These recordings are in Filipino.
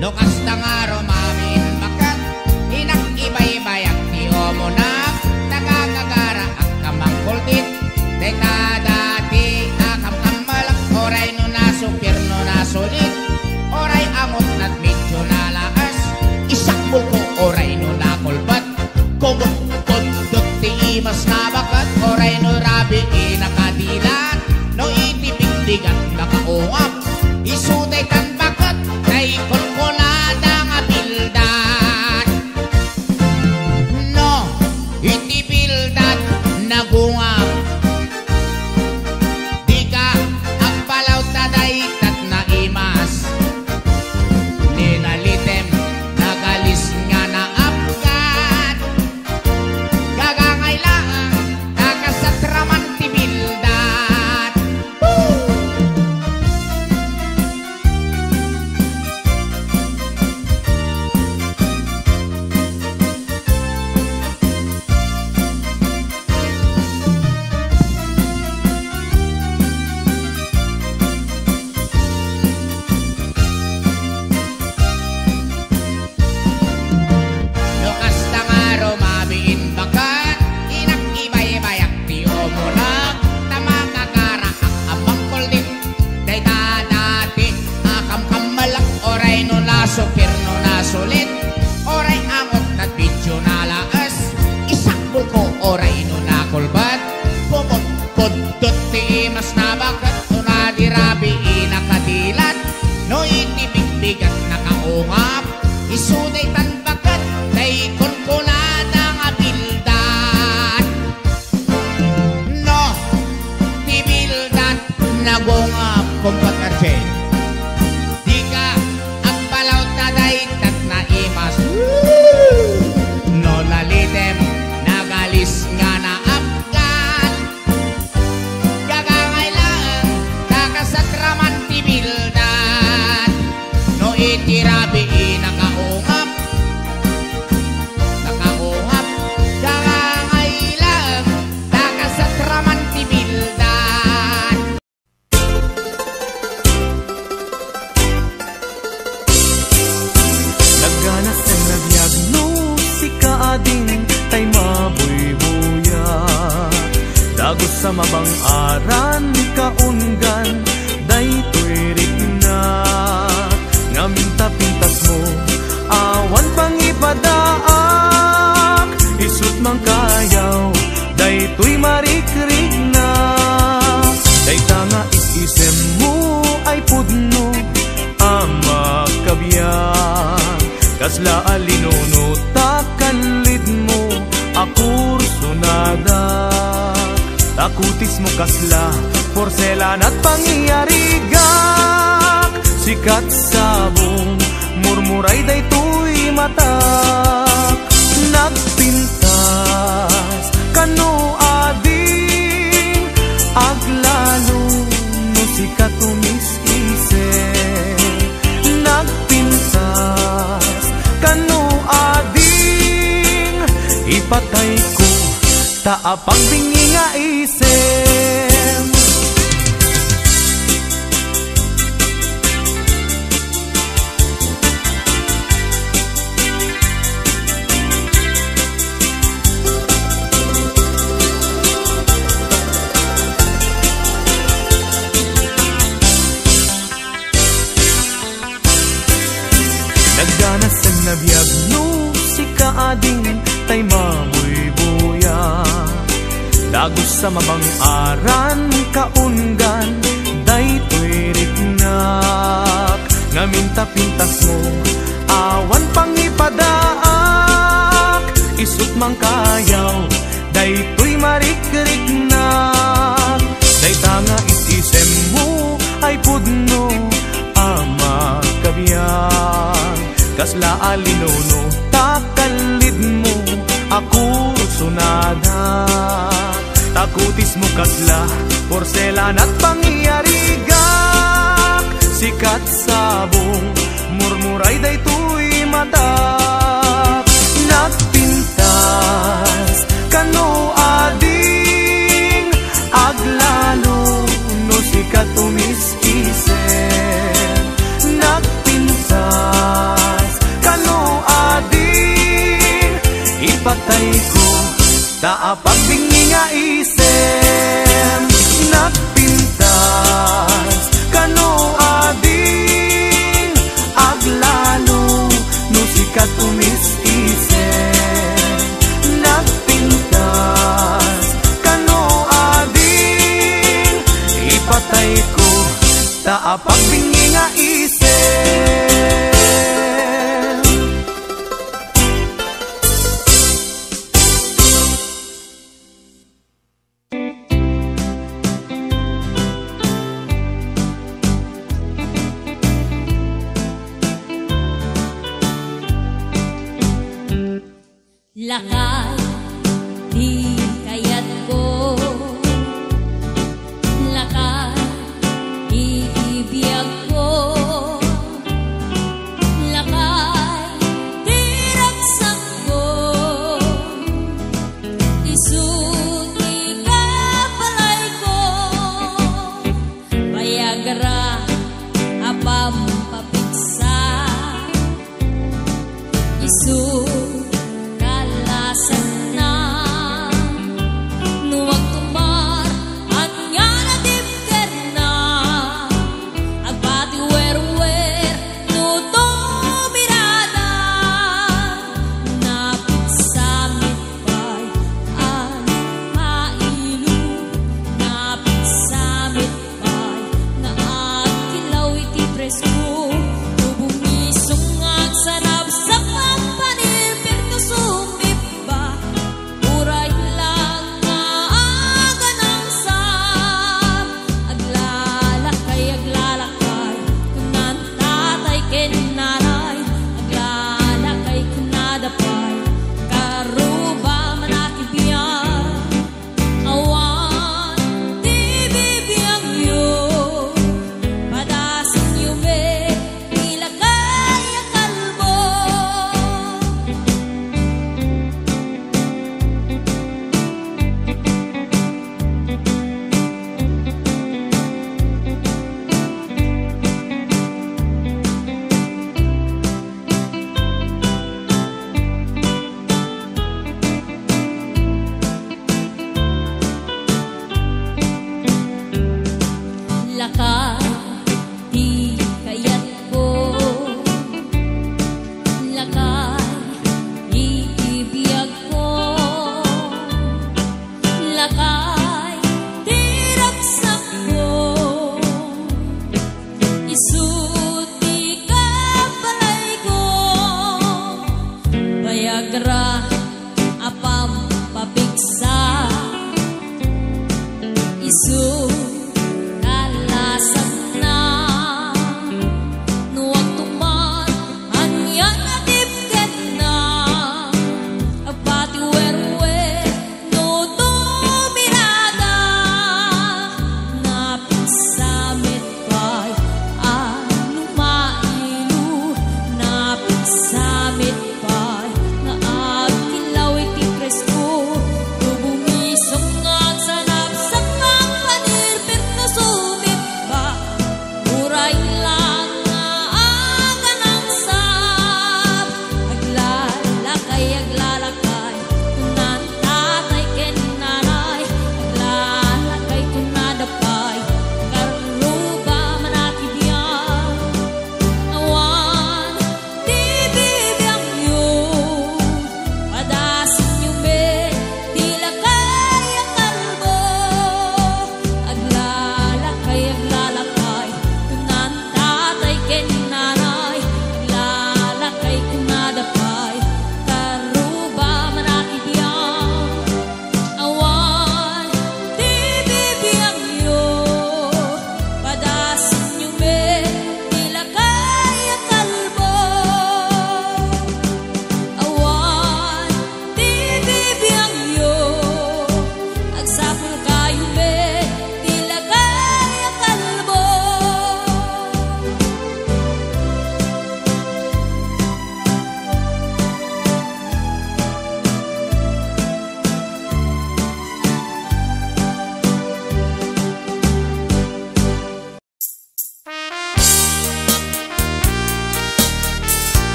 No kasta nga rumamin bakat inak-ibay-bayak ti omo na nagagagara ak kamang kuldit deta dati akam kamalak oray no nasupir no nasulit oray angot nat medyo nalaas isakbol ko oray no nakulbat kumot kondot ti imas na bakat oray no rabi inakadilat no itibigdigat nakaungap isuday kan bakat kay konkolada nga bildat no iti bildat nagungap di ka agpalaw taday tat na imas ninalitem nagalis nga na apkat gagangay lang nakasatraman ti bildat no kasta nga rumabiin bakat inak-ibay-bayak ti omo na tamakakara ak abang kuldit day dati akam kamalak oray no nasupir no nasulit oray angot nat medyo nalaas isakbol ko oray no nakulbat kumot kondot ti imas na bakat no nadirabi inakadilat no itibigbigat nakaungap isuday tan bakat kay konkolada nga bildat no ti bildat nagungap kumpat archen di ka agpalaw taday tat na imas no lalitem nagalis nga na apkat gagangay lang nakasatraman ti bildat no itirabi nakaungap gagangay lang nakasatraman ti bildat Nagganas na nabiyag no si kaading tay mabuybuya dagos sa mabang aran kaunggan day tuwirik na ngamin tapintas mo awan pang ipadaak isut mang kayaw day tuy marikrik na day tanga isisem mo ay pudno ama kabiyak kasla alinono takalid mo akur sunada takutis mo kasla porselan at pangyarigak sikat sabong murmuray day tuy matak nagpintas kano ading aglalo no sikat tumis-isip nagpintas kano ading ipatay ko taapang bingi nga isip Nagganas ang nabiyag no si kaading tay mabuybuya dagos sa mabang aran kaunggan day tuwirik nak ngamin tapintas mo awan pang ipadaak isut mang kayaw day tuy marikrik nak day tanga isisem mo ay pudno ama kabiyak kasla alinono takalid mo ako sunada takutis mo kasla porselan at pangyarigak sikat sabong murmuray day tuy matak nagpintas kano ading aglalo no sikat tumis-isip nagpintas Taapagbingi nga isem nagpintas kano ading aglalo no sikat umis-isem nagpintas kano ading ipatay ko taapagbingi nga isem. Lakay, di kayat ko. Lakay, iibiyag ko. Lakay, di raksak ko. Isuti ka palay ko. Bayagara, apam papiksa. Isuti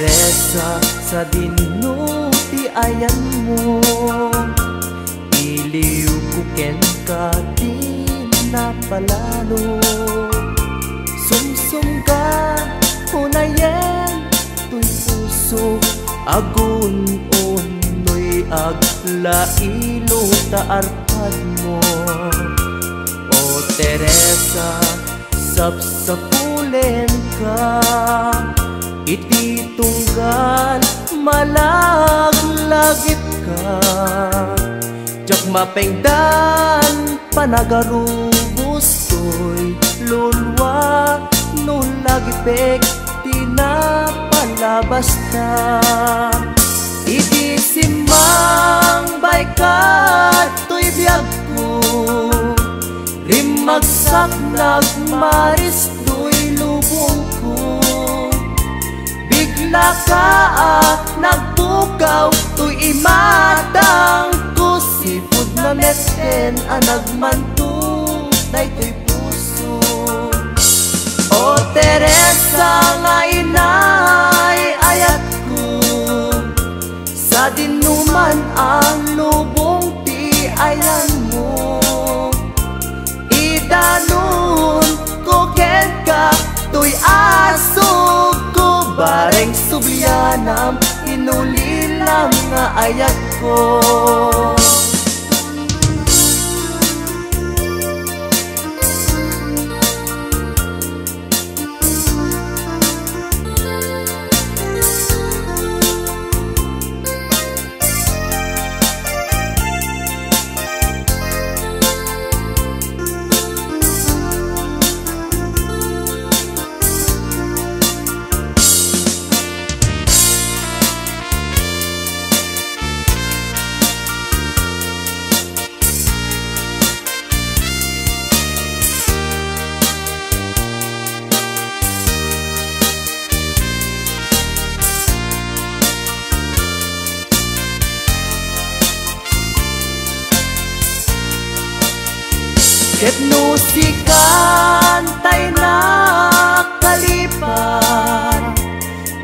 Teresa, sa dinuti ayan mo, iliw kuken ka din na palalo. Sumsum ka, hunayen, tuy puso, agun unoy aglailo taarpad mo. O Teresa, sapsapulen ka, iti tunggal malaglagip ka. Jak mapengdan panagarubos to'y lulwa nung lagipek tinapalabas na. Iti simang baykat to'y biyag ko, rimagsak nagmaris to'y lubong ko. Bigla ka nagpukaw to'y imatang ko, sipod na meten anagmanto daytoy puso. O Teresa nga inay ayat ko, sa dinuman ang lubong ti ayan mo. Idanon ko ken ka to'y asog ko, bareng subyanam inulilang nga ayat ko. Ket no sikan tay na kalipan,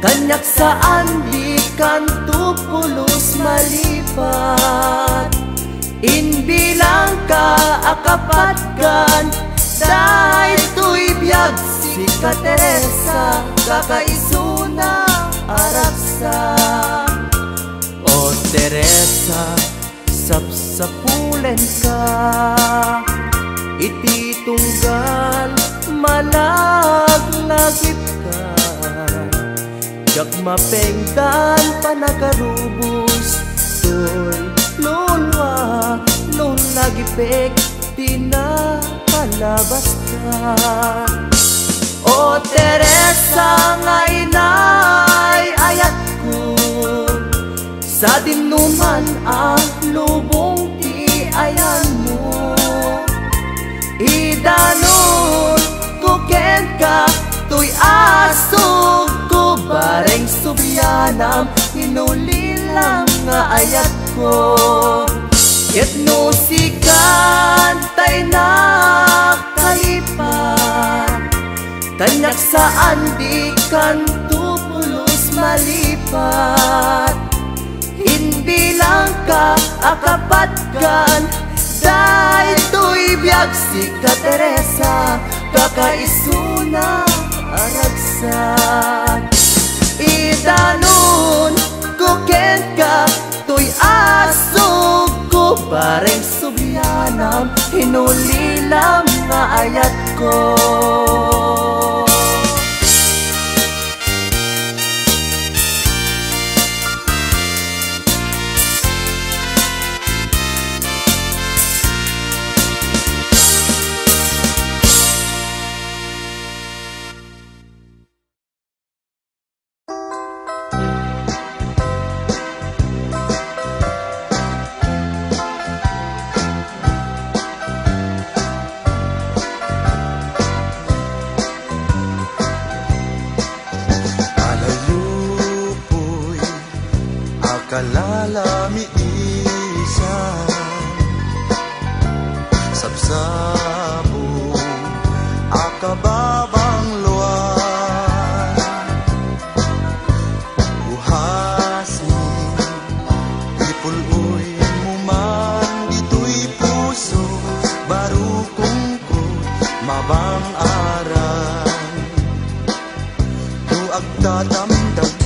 kanyak saan di kan tupulos malipat. Inbilang ka akapat kan, daytoy biyag si ka Teresa, kakaisuna araksa. O Teresa, sapsapulen ka, iti tunggal malaglagip ka. Jak mapengdan panagarubos to'y lulwa nung lagipek tinapalabas ka. O Teresa nga inay ayat ko, sa dinuman ang lubong ti ayan mo. Idanon ko ken ka to'y asog ko, bareng subyanam inulilang nga ayat ko. Ket no sikan tay na kalipan, kanyak saan di kan tupulos malipat. Inbilang ka akapat kan, daytoy biyag si ka Teresa, kakaisuna aragsan. Idanon ko ken ka to'y asog ko, bareng subyanam hinulilang nga ayat ko. Kalalami isan sabsabo akababang luan nagdadamdam